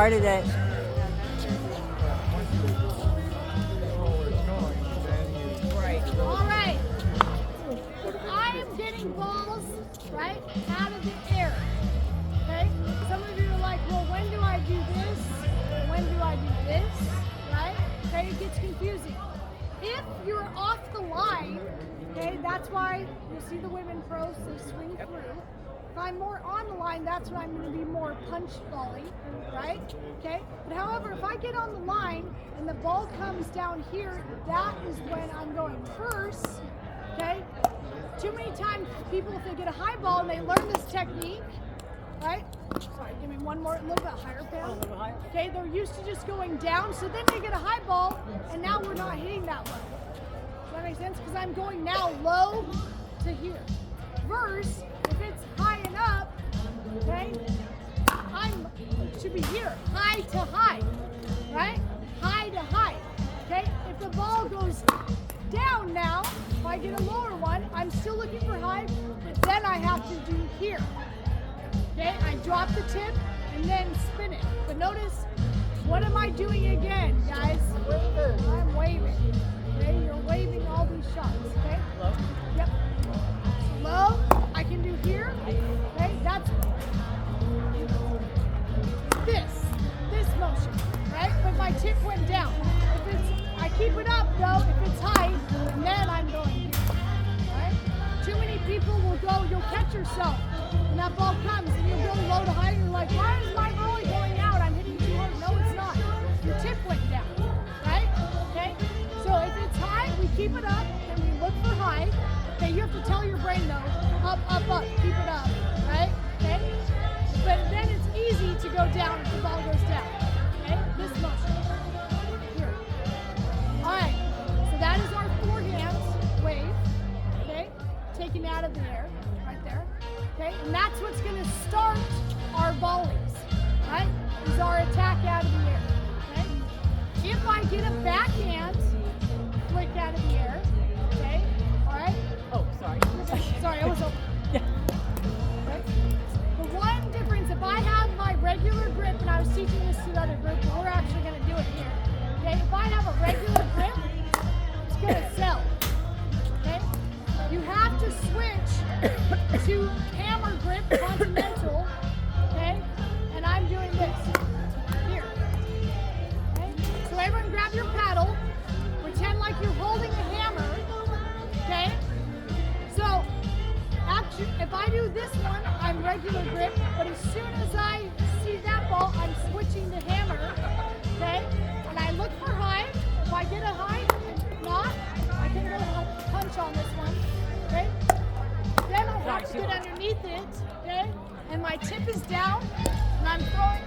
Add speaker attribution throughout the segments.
Speaker 1: started it.
Speaker 2: All right. I am getting balls, right, out of the air. Okay? Some of you are like, well, when do I do this? When do I do this? Right? Okay, it gets confusing. If you're off the line, okay, that's why you'll see the women pros, they swing through. If I'm more on the line, that's when I'm going to be more punch volley, right? Okay? But however, if I get on the line and the ball comes down here, that is when I'm going first, okay? Too many times people, if they get a high ball and they learn this technique, right? Sorry, give me one more, a little bit higher, Pam. Okay, they're used to just going down, so then they get a high ball, and now we're not hitting that low. Does that make sense? Because I'm going now low to here. Versus, if it's high and up, okay, it should be here, high to high, right? High to high, okay? If the ball goes down now, if I get a lower one, I'm still looking for high, but then I have to do here. Okay, I drop the tip and then spin it. But notice, what am I doing again, guys? I'm waving. Okay, you're waving all these shots, okay?
Speaker 1: Low.
Speaker 2: Yep. Low, I can do here. Okay, that's this motion, right? But my tip went down. I keep it up though, if it's high, and then I'm going here. Right? Too many people will go, you'll catch yourself, and that ball comes, and you'll go low to high, and you're like, why is my volley going out? I'm hitting too hard. No, it's not. Your tip went down, right? Okay? So if it's high, we keep it up, and we look for high. Okay, you have to tell your brain though, up, up, up, keep it up, right? Okay? But then it's easy to go down if the ball goes down. Okay? This motion. Here. Alright, so that is our forehand wave. Okay? Taken out of the air. Right there. Okay? And that's what's gonna start our volleys. Right? Is our attack out of the air. Okay? If I get a backhand flick out of the air, okay? Alright?
Speaker 1: Oh, sorry.
Speaker 2: Sorry, I was over. Okay? The one difference, if I have my regular grip, and I was teaching this to the other group, but we're actually going to do it here. Okay? If I have a regular grip, it's going to sell. Okay? You have to switch to hammer grip, continental. Okay? And I'm doing this. Here. Okay? So everyone grab your paddle. Pretend like you're holding a hammer. Okay? So, actually, if I do this one, I'm regular grip, but as soon as I see that ball, I'm switching to hammer, okay? And I look for high. If I get a high, if not, I can go punch on this one, okay? Then I have to get underneath it, okay? And my tip is down, and I'm throwing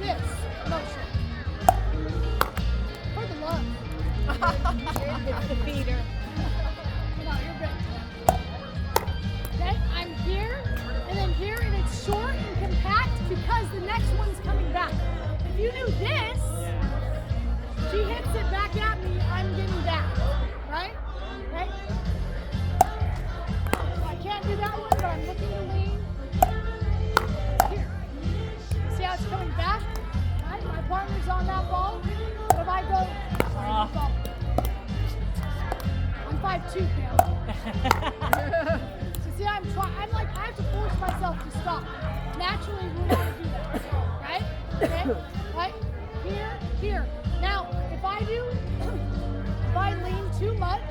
Speaker 2: this motion. For the love.
Speaker 1: It's the feeder.
Speaker 2: Come on, you're good. Okay, I'm here, and then here, and it's short and compact because the next one's coming back. If you do this, she hits it back at me, I'm getting back, right? Okay? I can't do that one, but I'm looking to lean. Here. See how it's coming back? Right? My partner's on that ball, but if I go, sorry, ball. I'm 5'2", Pam. So see, I'm like, I have to force myself to stop. Naturally, we want to do that, right? Okay? Right? Here, here. Now, if I lean too much,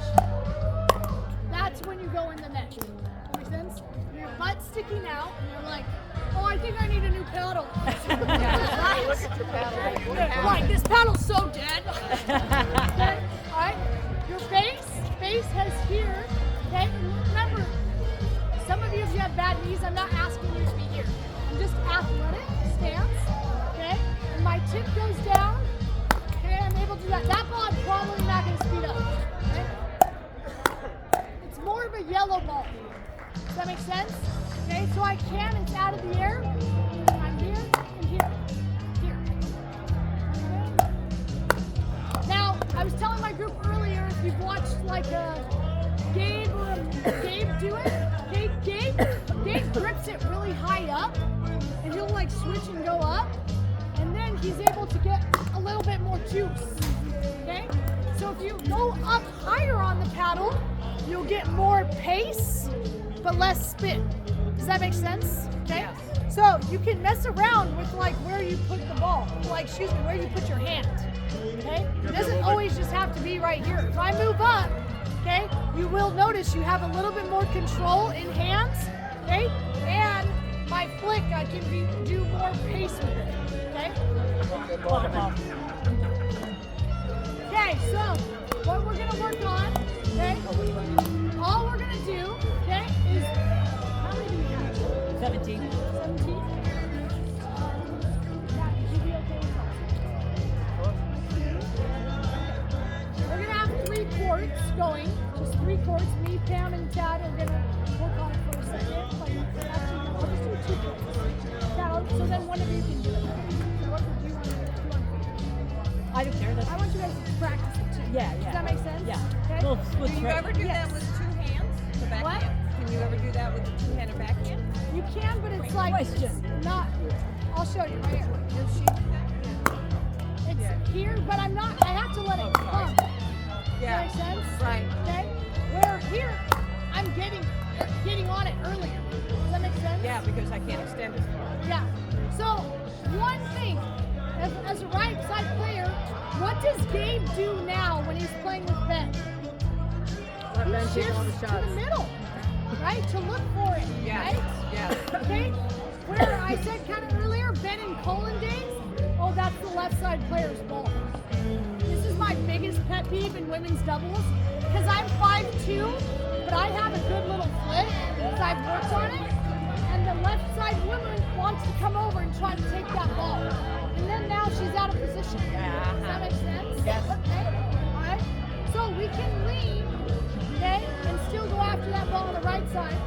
Speaker 2: that's when you go in the net. That makes sense? Your butt's sticking out, and you're like, oh, I think I need a new paddle.
Speaker 1: Right. Look at your paddle.
Speaker 2: Right, this paddle's so dead. Okay? All right? Your base has here, okay? And remember, some of you, if you have bad knees, I'm not asking you to be here. I'm just athletic stance, okay? And my tip goes down, okay? I'm able to do that. That ball, I'm probably not going to speed up, okay? It's more of a yellow ball. Does that make sense? Okay, so I can, it's out of the air. I'm here and here. Here. Okay? Now, I was telling my group earlier, if you've watched like Gabe do it, Gabe grips it really high up, and he'll like switch and go up, and then he's able to get a little bit more juice. Okay? So if you go up higher on the paddle, you'll get more pace, but less spin. Does that make sense? Okay?
Speaker 1: Yes.
Speaker 2: So you can mess around with like where you put the ball, like excuse me, where you put your hand. Okay? It doesn't always just have to be right here. If I move up, okay, you will notice you have a little bit more control in hands, okay? And my flick, I can do more pace with it, okay? Okay, so what we're gonna work on, okay? All we're gonna do, okay, is how many do we have?
Speaker 1: 17.
Speaker 2: 17? Yeah, you should be okay with that. We're gonna have 3 courts going, just 3 courts. Me, Pam, and Tad are gonna work on it for a second. But actually, no, we'll just do 2 courts. Tad, so then one of you can do it. So what would you want to do on
Speaker 1: I don't care. That's
Speaker 2: I want you guys to practice it too.
Speaker 1: Yeah,
Speaker 2: Does
Speaker 1: yeah.
Speaker 2: that make sense?
Speaker 1: Yeah.
Speaker 2: Okay?
Speaker 1: We'll
Speaker 3: Do you ever do
Speaker 2: Yes.
Speaker 3: that with 2 hands? The backhand? Can you ever do that with the 2-handed backhand?
Speaker 2: You can, but it's like
Speaker 1: Question.
Speaker 2: it's not. I'll show you right here. It's here, but I'm not. I have to let it come. Does that make sense?
Speaker 3: Right.
Speaker 2: Okay. Where here, I'm getting on it earlier. Does that make sense?
Speaker 3: Yeah, because I can't extend as far.
Speaker 2: Yeah. So one thing, as a right side player, what does Gabe do now when he's playing with Ben? He shifts to the middle, right? To look for it,
Speaker 3: Yeah.
Speaker 2: right?
Speaker 3: Yeah.
Speaker 2: Okay? Where I said kind of earlier, Ben and Colin days, oh, that's the left side player's ball. This is my biggest pet peeve in women's doubles, because I'm 5'2", but I have a good little flick, because I've worked on it, and the left side woman wants to come over and try to take that ball. And then now she's out of position. Does that make sense?
Speaker 1: Yes.
Speaker 2: Okay? All right? So we can lean, okay, and still go after that ball on the right side.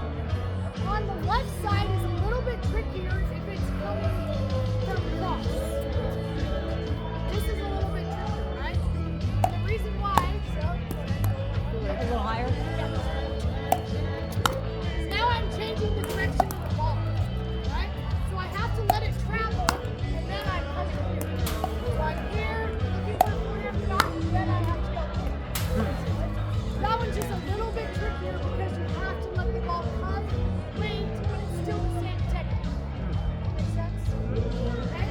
Speaker 2: On the left side is a little bit trickier if it's coming from cross. This is a little bit trickier, right? And the reason why,
Speaker 1: a little higher.
Speaker 2: now I'm changing the direction of the ball, right? So I have to let it travel, and then I come here. So I'm here, looking for a corner shot, and then I have to go here. That one's just a little bit trickier because you have to let the ball come late, but it's still the same technique. Make sense? Okay?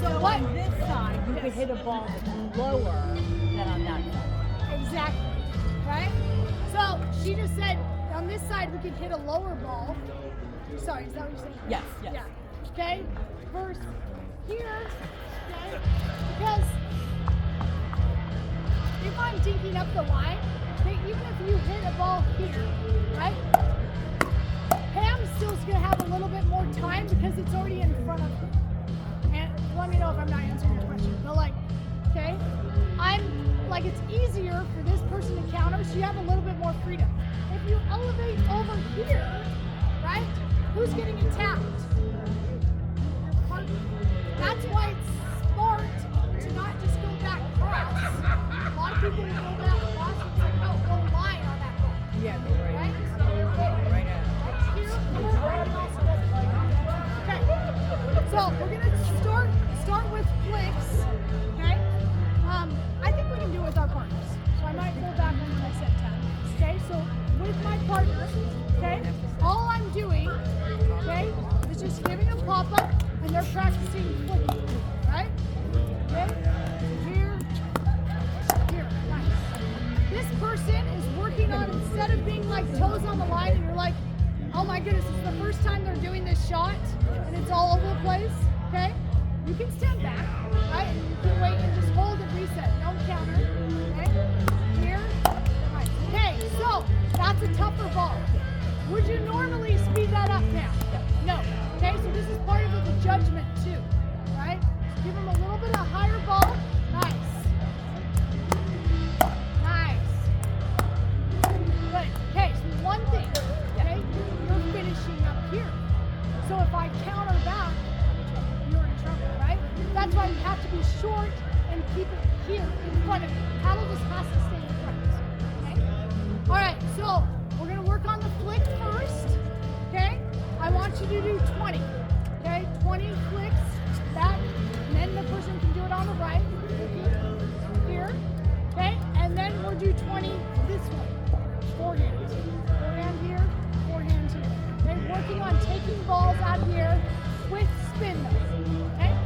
Speaker 2: So
Speaker 1: So
Speaker 2: what?
Speaker 1: on this side, you could hit a ball that's lower than on that side.
Speaker 2: Exactly. Right? So she just said on this side we could hit a lower ball. Sorry, is that what you're saying?
Speaker 1: Yes, yes.
Speaker 2: Yeah. Okay? Versus here, okay? Because if I'm dinking up the line, okay, even if you hit a ball here, right? Pam still's gonna have a little bit more time because it's already in front of her. And let me know if I'm not answering your question. But like, okay, it's easier for this person to counter, so you have a little bit more freedom. If you elevate over here, right, who's getting attacked? Your partner. That's why it's smart to not just go back cross. A lot of people go back cross and say, oh, go line on that ball.
Speaker 3: Yeah, go right.
Speaker 2: Right?
Speaker 3: Right at
Speaker 2: Here, okay. So we're gonna start with flicks. Okay. I think we can do it with our partners. So I might go back on what I said 10. Okay. So with my partner, okay, all I'm doing, okay, is just giving a pop up, and they're practicing flicking. Right? Okay. Here. Nice. This person is working on, instead of being like toes on the line, and you're like, oh my goodness, it's the first time they're doing this shot and it's all over the place, okay? You can stand back, right? And you can wait and just hold and reset. No counter, okay? Here, right. Okay, so that's a tougher ball. Would you normally speed that up now? No. Okay, so this is part of the judgment too, right? So give them a little bit of higher ball. Nice. Nice. Good. Okay, so one thing, okay? You're finishing up here. So if I counter back, you're in trouble, right? That's why you have to be short and keep it here in front of you. Paddle just has to stay in front. Okay? Alright, so we're gonna work on the flick first. Okay? I want you to do 20. Okay? 20 flicks back, and then the knocking balls out of the air with spin moves. Okay?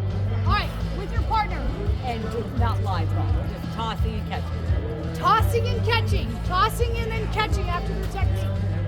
Speaker 2: All right, with your partner.
Speaker 1: And just not live ball, just tossing and catching.
Speaker 2: Tossing and catching. Tossing and then catching after the technique.